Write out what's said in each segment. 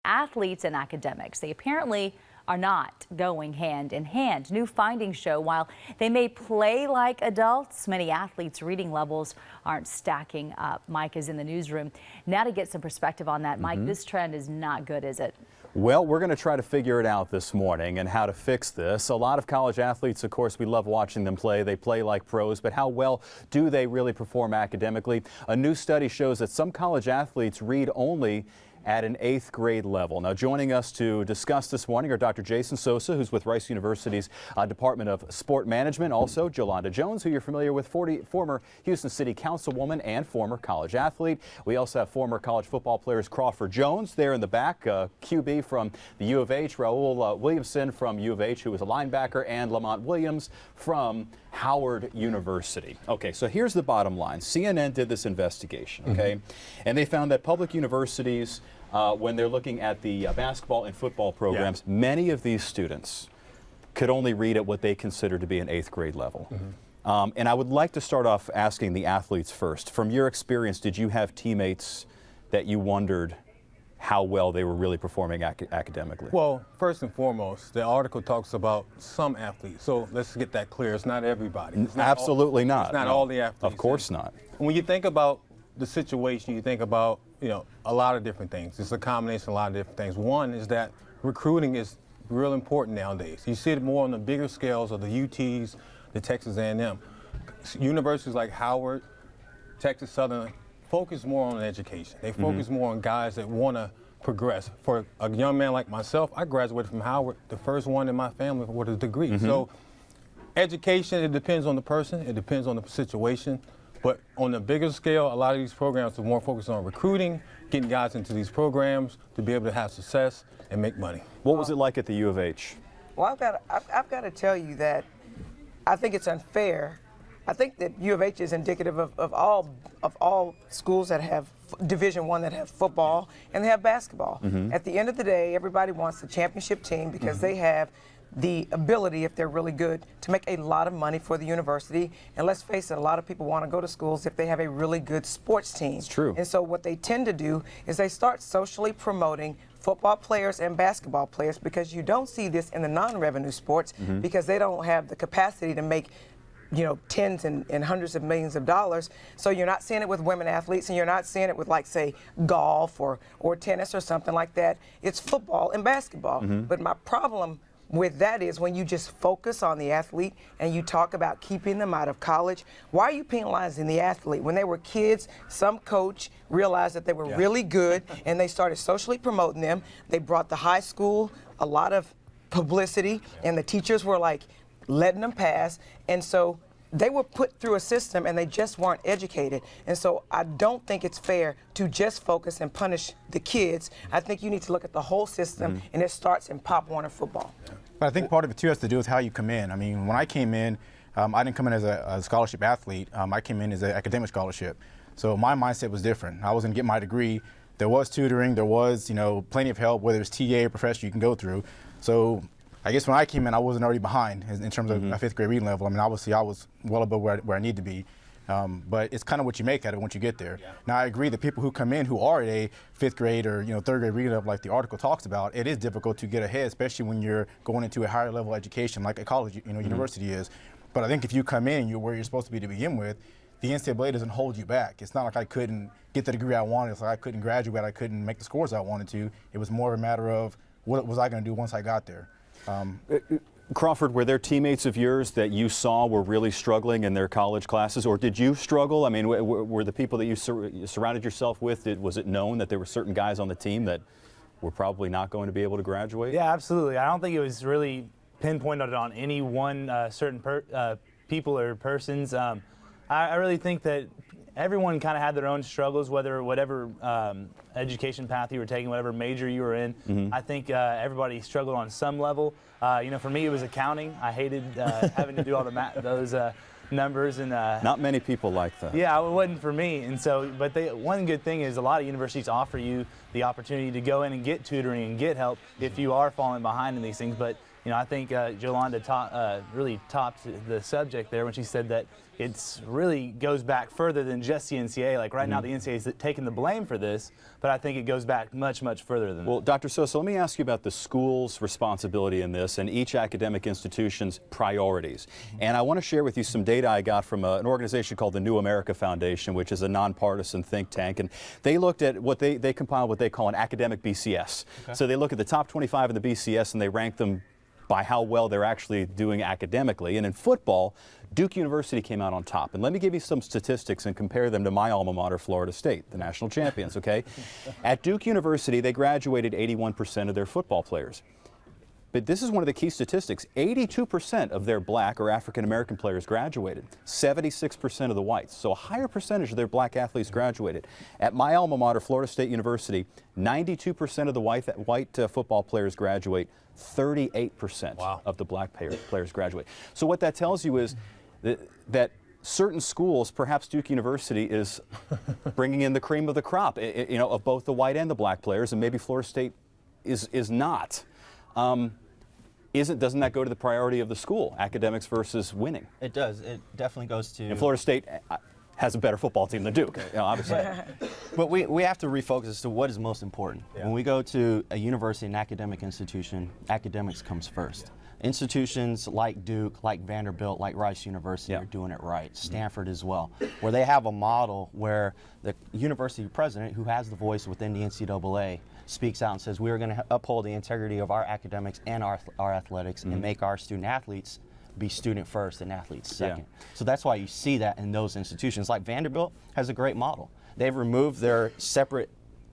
Athletes and academics, they apparently are not going hand in hand. New findings show while they may play like adults, many athletes' reading levels aren't stacking up. Mike is in the newsroom now to get some perspective on that. Mike, this trend is not good, is it? Well, we're going to try to figure it out this morning and how to fix this. A lot of college athletes, of course, we love watching them play. They play like pros, but how well do they really perform academically? A new study shows that some college athletes read only at an 8th grade level. Now, joining us to discuss this morning are Dr. Jason Sosa, who's with Rice University's Department of Sport Management, also Jolanda Jones, who you're familiar with, former Houston City Councilwoman and former college athlete. We also have former college football players Crawford Jones there in the back, QB from the U of H, Raul Williamson from U of H, who is a linebacker, and Lamont Williams from Howard University. Okay, so here's the bottom line. CNN did this investigation, okay, and they found that public universities, when they're looking at the basketball and football programs, many of these students could only read at what they consider to be an 8th grade level. And I would like to start off asking the athletes first. From your experience, did you have teammates that you wondered how well they were really performing academically? Well, first and foremost, the article talks about some athletes. So let's get that clear. It's not everybody. It's not Absolutely not. It's not all the athletes. Of course not. And when you think about the situation, you think about, a lot of different things. It's a combination of a lot of different things. One is that recruiting is real important nowadays. You see it more on the bigger scales of the UTs, the Texas A&M. Universities like Howard, Texas Southern focus more on education. They focus more on guys that want to progress. For a young man like myself, I graduated from Howard, the first one in my family with a degree. So education, it depends on the person, it depends on the situation. But on the bigger scale, a lot of these programs are more focused on recruiting, getting guys into these programs to be able to have success and make money. What was it like at the U of H? Well, I've got to tell you that I think it's unfair. I think that U of H is indicative of all schools that have Division I that have football and they have basketball. At the end of the day, everybody wants the championship team because they have the ability, if they're really good, to make a lot of money for the university. And let's face it, a lot of people want to go to schools if they have a really good sports team. It's true. And so what they tend to do is they start socially promoting football players and basketball players, because you don't see this in the non-revenue sports because they don't have the capacity to make tens and hundreds of millions of dollars. So you're not seeing it with women athletes, and you're not seeing it with, like, say, golf or tennis or something like that. It's football and basketball. But my problem with that is when you just focus on the athlete and you talk about keeping them out of college, why are you penalizing the athlete? When they were kids, some coach realized that they were really good and they started socially promoting them. They brought the high school a lot of publicity, and the teachers were like letting them pass. And so they were put through a system and they just weren't educated. And so I don't think it's fair to just focus and punish the kids. I think you need to look at the whole system, and it starts in Pop Warner football. But I think part of it too has to do with how you come in. I mean, when I came in, I didn't come in as a scholarship athlete. I came in as an academic scholarship. So my mindset was different. I was going to get my degree. There was tutoring. There was, plenty of help, whether it's TA or professor you can go through. So I guess when I came in, I wasn't already behind in terms of a 5th grade reading level. I mean, obviously I was well above where I need to be. But it's kind of what you make out of it once you get there. Now, I agree that people who come in who are at a 5th grade or 3rd grade reading level, like the article talks about, it is difficult to get ahead, especially when you're going into a higher level education like a college, university is. But I think if you come in and you're where you're supposed to be to begin with, the NCAA doesn't hold you back. It's not like I couldn't get the degree I wanted. It's like I couldn't graduate. I couldn't make the scores I wanted to. It was more of a matter of what was I going to do once I got there. Crawford, were there teammates of yours that you saw were really struggling in their college classes, or did you struggle? I mean, were the people that you surrounded yourself with, was it known that there were certain guys on the team that were probably not going to be able to graduate? Yeah, absolutely. I don't think it was really pinpointed on any one certain people or persons. I really think that everyone kind of had their own struggles, whatever education path you were taking, whatever major you were in. I think everybody struggled on some level. For me, it was accounting. I hated having to do all those numbers and. Not many people like that. Yeah, it wasn't for me. And so, but one good thing is a lot of universities offer you the opportunity to go in and get tutoring and get help if you are falling behind in these things. But You know, I think Jolanda really topped the subject there when she said that it's really goes back further than just the NCAA. Like right now, the NCAA is taking the blame for this, but I think it goes back much, much further than Well, that. Dr. Sosa, let me ask you about the school's responsibility in this and each academic institution's priorities. And I want to share with you some data I got from an organization called the New America Foundation, which is a nonpartisan think tank. And they looked at what they compiled what they call an academic BCS. Okay. So they look at the top 25 in the BCS and they rank them by how well they're actually doing academically. And in football, Duke University came out on top. And let me give you some statistics and compare them to my alma mater, Florida State, the national champions, okay? At Duke University, they graduated 81% of their football players. But this is one of the key statistics. 82% of their black or African American players graduated, 76% of the whites. So a higher percentage of their black athletes graduated. At my alma mater, Florida State University, 92% of the white football players graduate, 38% of the black players graduate. So what that tells you is that certain schools, perhaps Duke University, is bringing in the cream of the crop, you know, of both the white and the black players, and maybe Florida State is not. Doesn't that go to the priority of the school, academics versus winning? It does. It definitely goes to. And Florida State has a better football team than Duke, you know, obviously. But we have to refocus as to what is most important. Yeah. When we go to a university, an academic institution, academics comes first. Institutions like Duke, like Vanderbilt, like Rice University are doing it right. Stanford as well, where they have a model where the university president, who has the voice within the NCAA, speaks out and says we are going to uphold the integrity of our academics and our athletics and make our student athletes be student first and athletes second. So that's why you see that in those institutions. Like Vanderbilt has a great model. They've removed their separate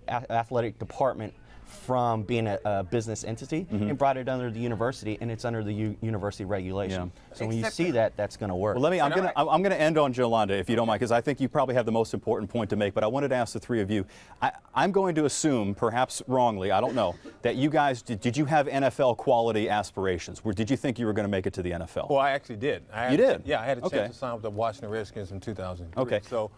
athletic department from being a business entity and brought it under the university, and it's under the university regulation. So when you see that, that's going to work. Well, I'm going to end on Jolanda, if you don't mind, because I think you probably have the most important point to make. But I wanted to ask the three of you. I'm going to assume, perhaps wrongly, I don't know, that you guys did you have NFL quality aspirations? Did you think you were going to make it to the NFL? Well, I actually did. You did? Yeah, I had a chance to sign with the Washington Redskins in 2003. Okay. So.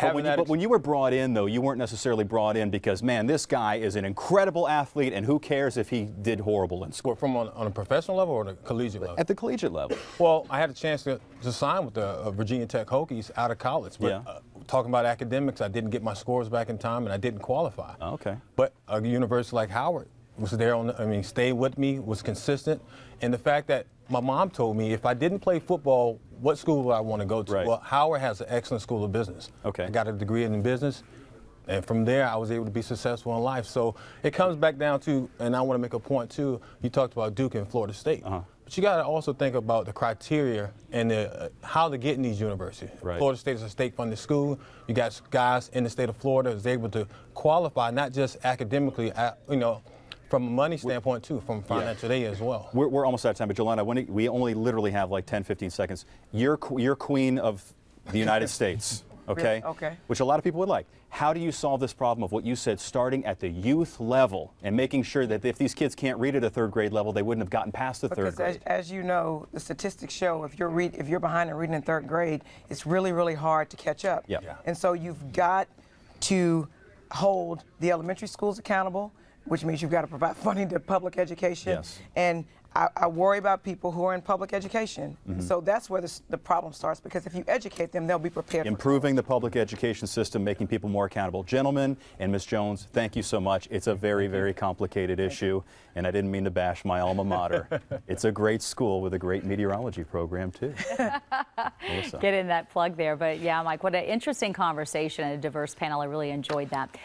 But when you were brought in, though, you weren't necessarily brought in because, man, this guy is an incredible athlete, and who cares if he did horrible in school? From on a professional level or the collegiate level? At the collegiate level. Well, I had a chance to sign with the Virginia Tech Hokies out of college. But talking about academics, I didn't get my scores back in time, and I didn't qualify. Oh, okay. But a university like Howard was there stayed with me, was consistent. And the fact that my mom told me if I didn't play football, what school would I want to go to? Right. Well, Howard has an excellent school of business. Okay. I got a degree in business, and from there I was able to be successful in life. So it comes back down to, and I want to make a point too, you talked about Duke and Florida State. But you got to also think about the criteria and how to get in these universities. Right. Florida State is a state-funded school. You got guys in the state of Florida that's able to qualify, not just academically, from a money standpoint, too, from financial aid as well. We're almost out of time, but Jolanda, we only literally have like 10, 15 seconds. You're queen of the United States, okay? Really? Okay. Which a lot of people would like. How do you solve this problem of what you said, starting at the youth level and making sure that if these kids can't read at a third grade level, they wouldn't have gotten past the third grade? Because as you know, the statistics show if you're behind in reading in third grade, it's really, really hard to catch up. And so you've got to hold the elementary schools accountable, which means you've got to provide funding to public education. Yes. And I worry about people who are in public education. So that's where the problem starts, because if you educate them, they'll be prepared. Improving the public education system, making people more accountable. Gentlemen and Ms. Jones, thank you so much. It's a very, very complicated issue, and I didn't mean to bash my alma mater. It's a great school with a great meteorology program, too. Get in that plug there. But yeah, Mike, what an interesting conversation and a diverse panel. I really enjoyed that.